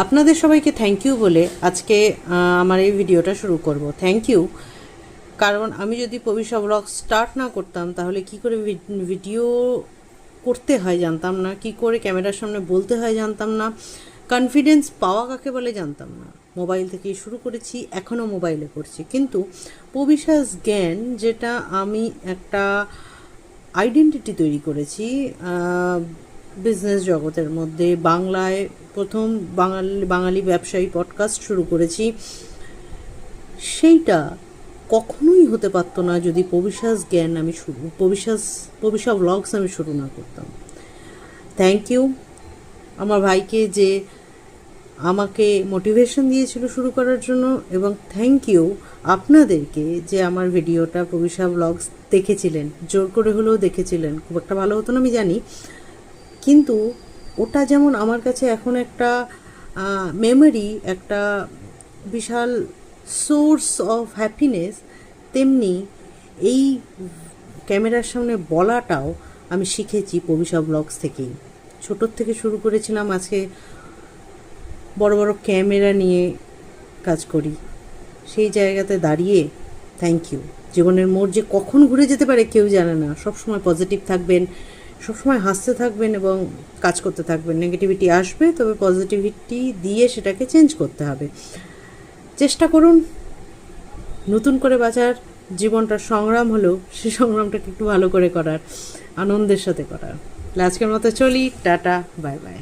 আপনাদের সবাইকে thank you বলে আজকে আমার এই ভিডিওটা শুরু করব। থ্যাংক ইউ, কারণ আমি যদি পবিশা ব্লগ স্টার্ট না করতাম তাহলে কি করে ভিডিও করতে হয় জানতাম না, কি করে ক্যামেরার সামনে বলতে হয় জানতাম না, কনফিডেন্স পাওয়া কাকে বলে জানতাম না। মোবাইল থেকেই শুরু করেছি, এখনও মোবাইলে করছি, কিন্তু পবিশাস জ্ঞান যেটা আমি একটা আইডেন্টিটি তৈরি করেছি বিজনেস জগতের মধ্যে। বাংলায় প্রথম বাঙালি ব্যবসায়ী পডকাস্ট শুরু করেছি, সেইটা কখনোই হতে পারতো না যদি পবিশাস জ্ঞান আমি পবিশা ব্লগস আমি শুরু না করতাম। থ্যাংক ইউ আমার ভাইকে যে আমাকে মোটিভেশন দিয়েছিল শুরু করার জন্য, এবং থ্যাংক ইউ আপনাদেরকে যে আমার ভিডিওটা পবিশা ব্লগস দেখেছিলেন, জোর করে হলেও দেখেছিলেন। খুব একটা ভালো হতো না আমি জানি, কিন্তু ওটা যেমন আমার কাছে এখন একটা মেমোরি, একটা বিশাল সোর্স অফ হ্যাপিনেস, তেমনি এই ক্যামেরার সামনে বলাটাও আমি শিখেছি পবিশা ব্লগস থেকেই। ছোটোর থেকে শুরু করেছিলাম, আজকে বড় বড় ক্যামেরা নিয়ে কাজ করি। সেই জায়গাতে দাঁড়িয়ে থ্যাংক ইউ। জীবনের মোড় যে কখন ঘুরে যেতে পারে কেউ জানে না। সবসময় পজিটিভ থাকবেন, সবসময় হাসতে থাকবেন এবং কাজ করতে থাকবেন। নেগেটিভিটি আসবে, তবে পজিটিভিটি দিয়ে সেটাকে চেঞ্জ করতে হবে। চেষ্টা করুন নতুন করে বাঁচার। জীবনটা সংগ্রাম হলেও সেই সংগ্রামটাকে একটু ভালো করে করার, আনন্দের সাথে করার। আজকের মতো চলি, টাটা, বাই বাই।